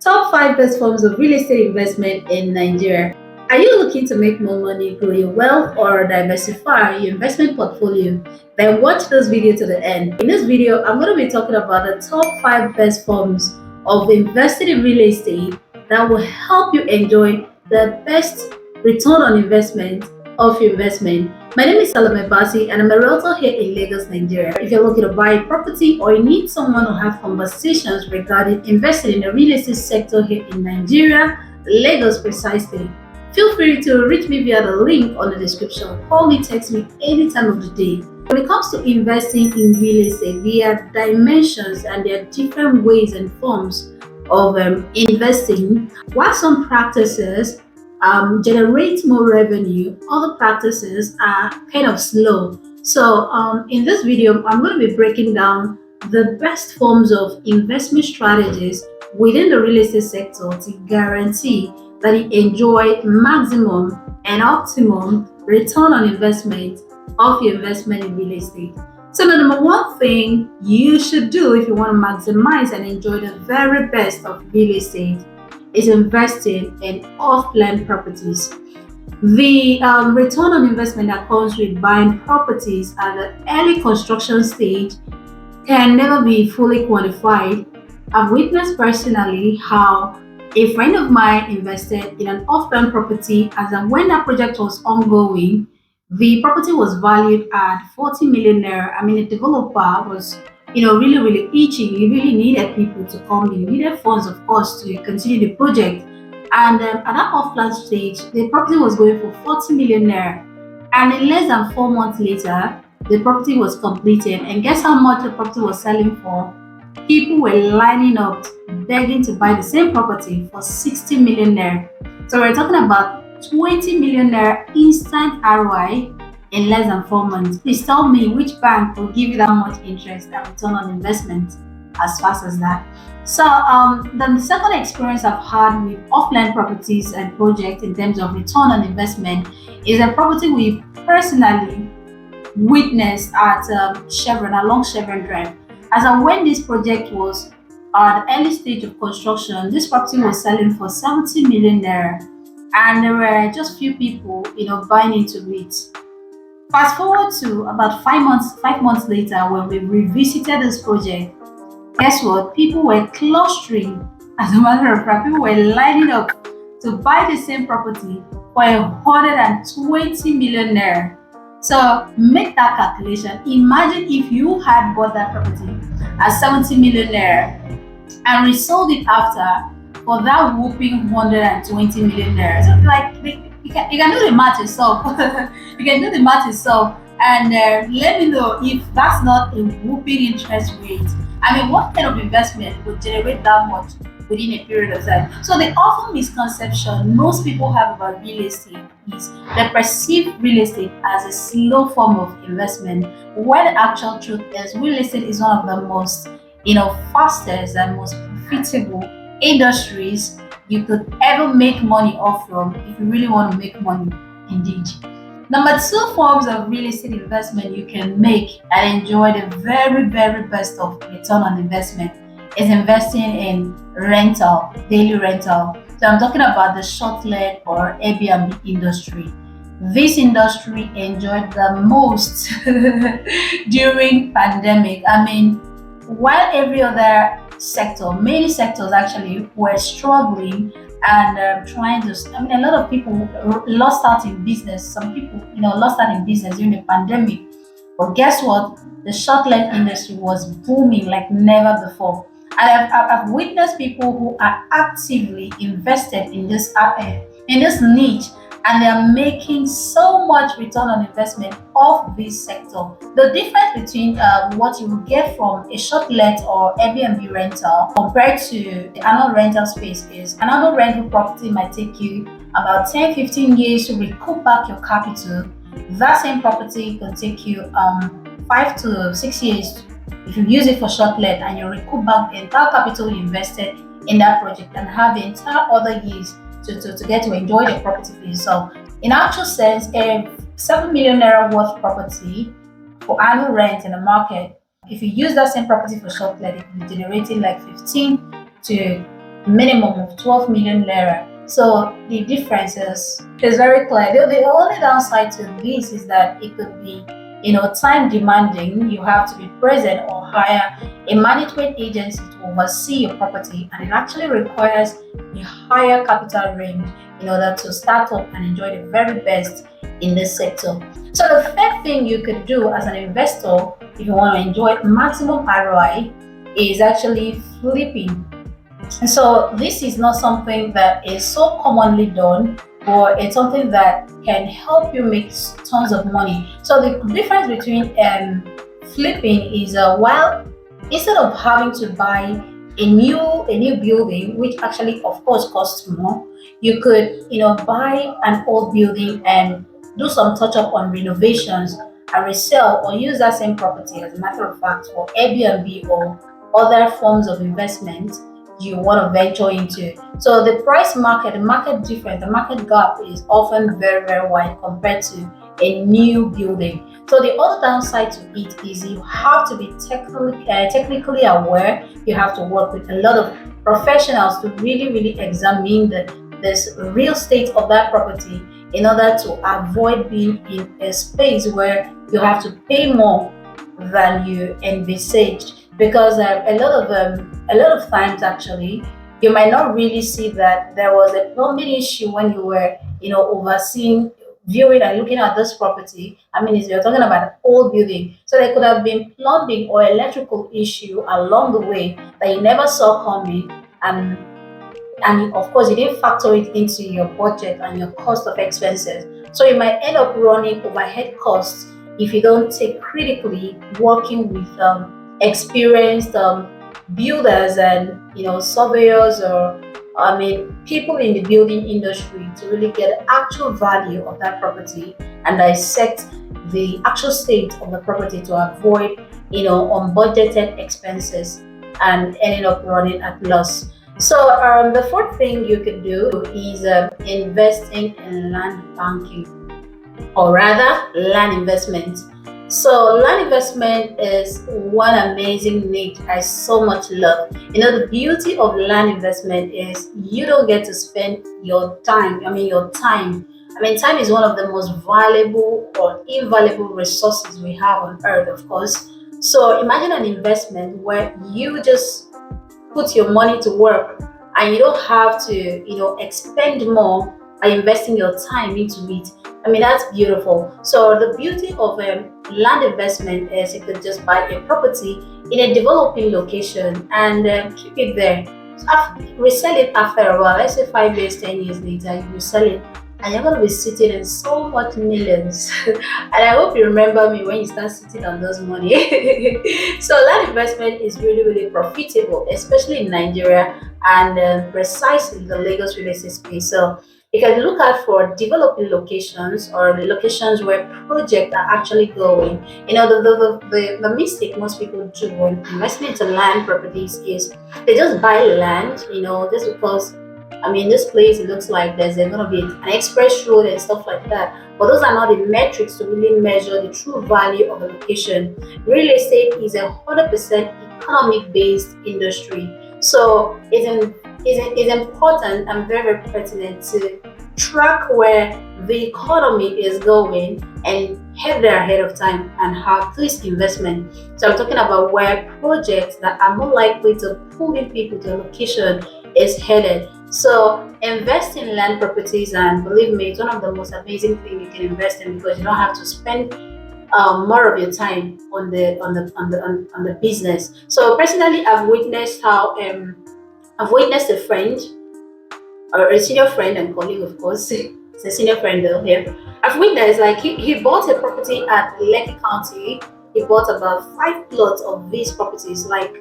Top 5 best forms of real estate investment in Nigeria. Are you looking to make more money, grow your wealth, or diversify your investment portfolio? Then watch this video to the end. In this video, I'm going to be talking about the top 5 best forms of investing in real estate that will help you enjoy the best return on investment of your investment. My name is Salome Basi and I'm a realtor here in Lagos, Nigeria. If you're looking to buy a property or you need someone to have conversations regarding investing in the real estate sector here in Nigeria, Lagos precisely, feel free to reach me via the link on the description. Call me, text me any time of the day. When it comes to investing in real estate, there are dimensions and there are different ways and forms of investing. While some practices generate more revenue, other practices are kind of slow. So in this video, I'm going to be breaking down the best forms of investment strategies within the real estate sector to guarantee that you enjoy maximum and optimum return on investment of your investment in real estate. So the number one thing you should do if you want to maximize and enjoy the very best of real estate is investing in off-plan properties. The return on investment that comes with buying properties at the early construction stage can never be fully quantified. I've witnessed personally how a friend of mine invested in an off-plan property as and when that project was ongoing, the property was valued at 40 million naira. I mean, the developer was really itching. He really needed people to come in. He needed funds, of course, to continue the project. And at that off-plan stage, the property was going for 40 million naira. And in less than 4 months later, the property was completed. And guess how much the property was selling for? People were lining up, begging to buy the same property for 60 million naira. So we're talking about 20 million naira instant ROI in less than 4 months. Please tell me which bank will give you that much interest and return on investment as fast as that. So then the second experience I've had with offline properties and projects in terms of return on investment is a property we personally witnessed at Chevron, along Chevron Drive. As and when this project was at the early stage of construction, this property was selling for 70 million naira, and there were just few people, buying into it. Fast forward to about 5 months later, when we revisited this project, guess what? People were clustering. As a matter of fact, people were lining up to buy the same property for 120 million naira. So make that calculation. Imagine if you had bought that property at 70 million naira and resold it after for that whooping 120 million naira. So you can do the math yourself. You can do the math yourself and let me know if that's not a whooping interest rate. I mean, what kind of investment would generate that much within a period of time? So the often misconception most people have about real estate is they perceive real estate as a slow form of investment, when the actual truth is real estate is one of the most fastest and most profitable industries you could ever make money off from if you really want to make money indeed. Number 2 forms of real estate investment you can make and enjoy the very, very best of return on investment is investing in rental, daily rental. So I'm talking about the short-let or Airbnb industry. This industry enjoyed the most during pandemic. I mean, while every other sector, many sectors actually were struggling and trying to. I mean, a lot of people lost out in business. Some people, lost out in business during the pandemic. But guess what? The short-let industry was booming like never before. And I've witnessed people who are actively invested in this niche, and they are making so much return on investment of this sector. The difference between what you will get from a short-let or Airbnb rental compared to the annual rental space is an annual rental property might take you about 10-15 years to recoup back your capital. That same property can take you 5 to 6 years if you use it for short-let, and you recoup back the entire capital you invested in that project and have the entire other years to get to enjoy the property for yourself. In actual sense, a 7 million naira worth property for annual rent in the market, if you use that same property for short-let, it will be generating like 15 to minimum of 12 million naira. So the difference is very clear. The only downside to this is that it could be, time demanding. You have to be present or hire a management agency to oversee your property, and it actually requires a higher capital range in order to start up and enjoy the very best in this sector. So the third thing you could do as an investor if you want to enjoy maximum ROI is actually flipping. And so this is not something that is so commonly done, but it's something that can help you make tons of money. So the difference between flipping is while instead of having to buy a new building, which actually of course costs more, you could buy an old building and do some touch up on renovations and resell or use that same property as a matter of fact for Airbnb or other forms of investment you want to venture into. So the price market, the market difference, the market gap is often very, very wide compared to a new building. So the other downside to it is you have to be technically aware. You have to work with a lot of professionals to really, really examine this real state of that property in order to avoid being in a space where you have to pay more than you envisaged, because a lot of times actually you might not really see that there was a plumbing issue when you were overseeing, viewing and looking at this property. I mean, you're talking about an old building, so there could have been plumbing or electrical issue along the way that you never saw coming, and of course you didn't factor it into your budget and your cost of expenses. So you might end up running overhead costs if you don't take critically working with experienced builders and surveyors, or I mean people in the building industry, to really get the actual value of that property and dissect the actual state of the property to avoid unbudgeted expenses and ending up running at loss. So the fourth thing you could do is investing in land banking, or rather land investment. So land investment is one amazing niche I so much love. The beauty of land investment is you don't get to spend your time. Time is one of the most valuable or invaluable resources we have on earth, of course. So imagine an investment where you just put your money to work and you don't have to expend more by investing your time into it. That's beautiful. So the beauty of land investment is you could just buy a property in a developing location and keep it there. So resell it after a while. Let's say 5 years, 10 years later, you resell it, and you're gonna be sitting in so much millions. And I hope you remember me when you start sitting on those money. So land investment is really, really profitable, especially in Nigeria and precisely the Lagos real estate space. So you can look out for developing locations or the locations where projects are actually going. The mistake most people do when investing into land properties is they just buy land, just because this place it looks like there's going to be an express road and stuff like that. But those are not the metrics to really measure the true value of a location. Real estate is 100% economic based industry. So it's important and very, very pertinent to track where the economy is going and head there ahead of time and have this investment. So I'm talking about where projects that are more likely to pull in people to a location is headed. So invest in land properties, and believe me, it's one of the most amazing things you can invest in, because you don't have to spend more of your time on the business. So personally, I've witnessed a friend, or a senior friend and colleague, of course. It's a senior friend though here. I've witnessed like he bought a property at Lekki County. He bought about 5 plots of these properties, like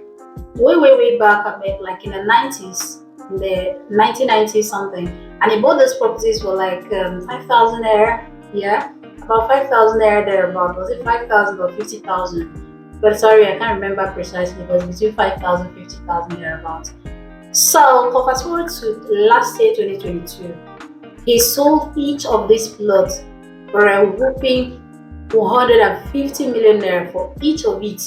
way, way, way back. Like in the 90s, in the 1990s something. And he bought those properties for like 5,000 naira. Yeah, about 5,000 naira thereabout. Was it 5,000 or 50,000? But sorry, I can't remember precisely. It was between 5,000 and 50,000 thereabouts. So, fast forward to last year, 2022, he sold each of these plots for a whopping 150 million naira for each of it.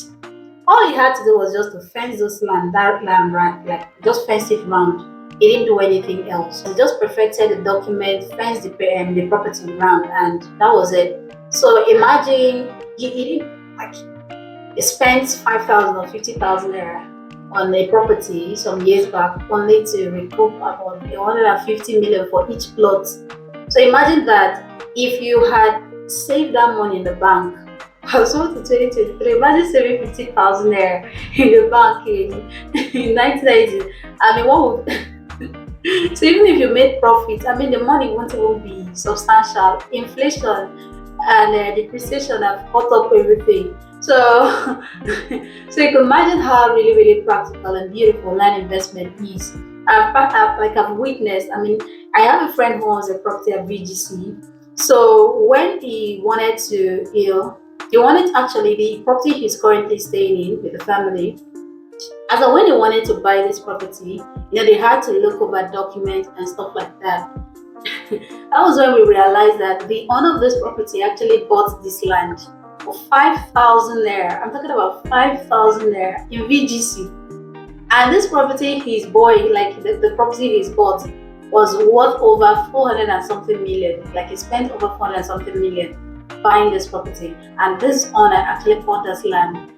All he had to do was just to fence that land, right? Like just fence it round. He didn't do anything else. He just perfected the document, fenced the property around, and that was it. So imagine he didn't like he spent 5,000 or 50,000 naira on a property some years back, only to recoup about 150 million for each plot. So imagine that if you had saved that money in the bank. I was on to 2023. Imagine saving 50,000 naira in the bank in 1990. I mean, what would so even if you made profit, I mean the money won't even be substantial. Inflation and depreciation have caught up everything. So, so you can imagine how really practical and beautiful land investment is. I've witnessed. I mean, I have a friend who owns a property at VGC. So when he wanted to, he wanted actually the property he's currently staying in with the family. As of when they wanted to buy this property, they had to look over documents and stuff like that. That was when we realized that the owner of this property actually bought this land for 5,000 naira. I'm talking about 5,000 naira in VGC. And this property he's bought, like the property he's bought, was worth over 400 and something million. Like he spent over 400 and something million buying this property. And this owner actually bought this land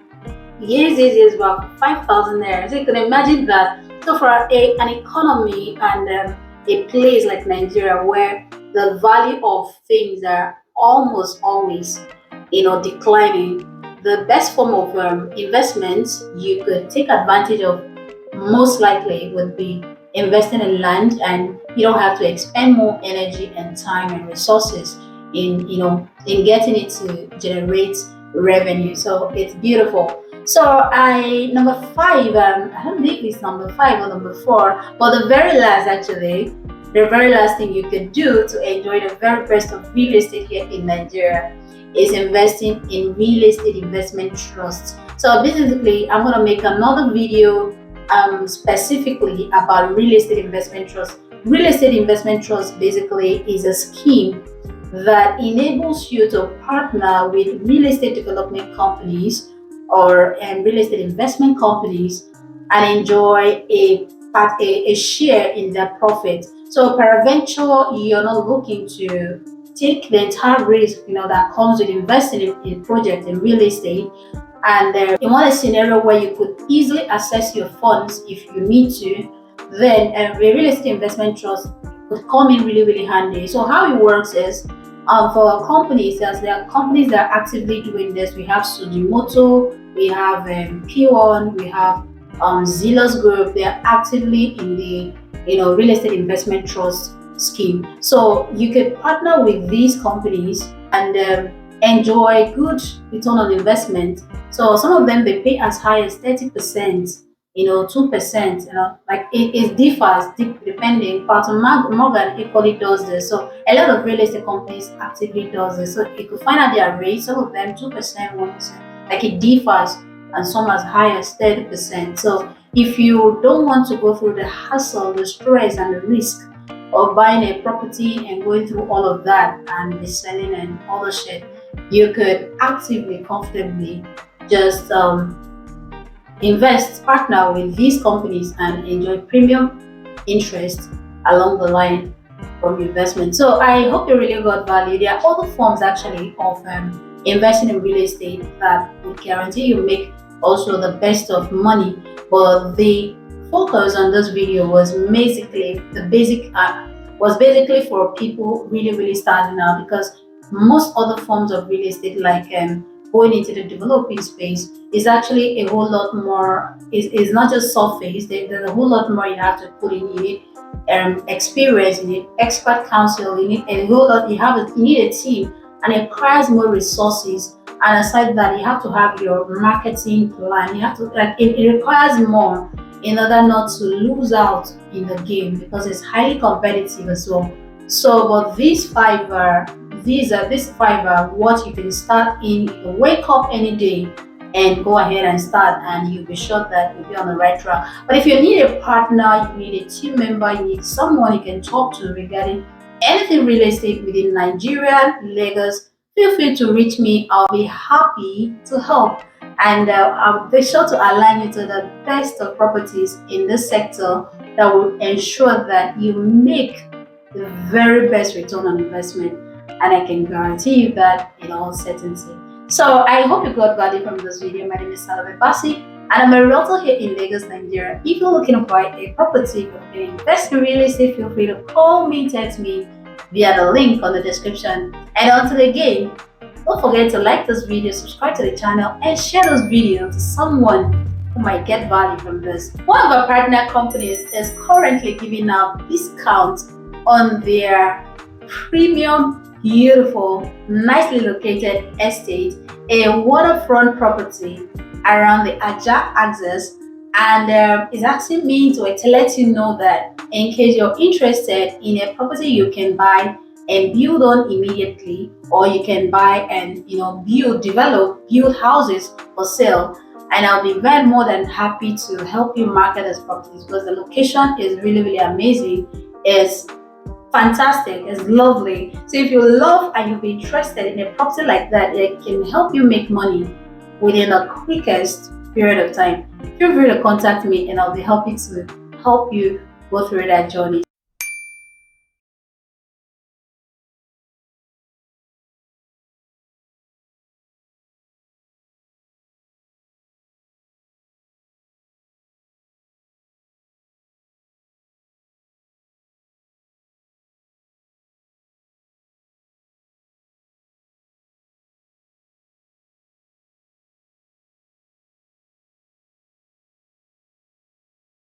years back, 5,000 naira. So you can imagine that. So for an economy and a place like Nigeria where the value of things are almost always, declining, the best form of investments you could take advantage of most likely would be investing in land, and you don't have to expend more energy and time and resources in getting it to generate revenue. So it's beautiful. So I number five, I don't think it's number five or number four, but the very last thing you could do to enjoy the very best of real estate here in Nigeria is investing in real estate investment trusts. So basically, I'm gonna make another video specifically about real estate investment trust. Real estate investment trust basically is a scheme that enables you to partner with real estate development companies or real estate investment companies and enjoy a share in their profit. So peradventure, you're not looking to take the entire risk that comes with investing in a project in real estate, and you want a scenario where you could easily access your funds if you need to, then a real estate investment trust could come in really handy. So how it works is, for companies, as there are companies that are actively doing this, we have Sujimoto, we have P1, we have Zealous Group. They are actively in the real estate investment trust scheme. So you can partner with these companies and enjoy good return on investment. So some of them they pay as high as 30%, 2%, like it differs depending. Parton Morgan equally does this. So a lot of real estate companies actively does this. So you could find out their rates, some of them 2%, 1%. Like it differs, and some as high as 30%. So if you don't want to go through the hassle, the stress, and the risk of buying a property and going through all of that and the selling and all the shit, you could actively, comfortably just invest, partner with these companies and enjoy premium interest along the line from investment. So I hope you really got value. There are other forms actually of investing in real estate that will guarantee you make also the best of money, but the focus on this video was basically for people really starting out, because most other forms of real estate like going into the developing space is actually a whole lot more. Is not just surface. There's a whole lot more you have to put in. You need experience, you need expert counsel, you need a whole lot. You need a team, and it requires more resources. And aside that, you have to have your marketing plan. You have to it requires more in order not to lose out in the game, because it's highly competitive as well. So, but these five are what you can start in. You can wake up any day and go ahead and start, and you'll be sure that you'll be on the right track. But if you need a partner, you need a team member, you need someone you can talk to regarding anything real estate within Nigeria, Lagos, feel free to reach me. I'll be happy to help, and I'll be sure to align you to the best of properties in this sector that will ensure that you make the very best return on investment. And I can guarantee you that in all certainty. So I hope you got value from this video. My name is Salome Basi, and I'm a realtor here in Lagos, Nigeria. If you're looking to buy a property, if you're looking to invest in real estate, feel free to call me, text me via the link on the description. And until again, don't forget to like this video, subscribe to the channel, and share this video to someone who might get value from this. One of our partner companies is currently giving out discounts on their premium, beautiful, nicely located estate, a waterfront property around the Aja axis, and is asking me to let you know that in case you're interested in a property you can buy and build on immediately, or you can buy and build houses for sale. And I'll be very more than happy to help you market these properties because the location is really amazing. It's fantastic, it's lovely. So if you love and you'll be interested in a property like that, it can help you make money within the quickest period of time, feel free to contact me and I'll be happy to help you go through that journey.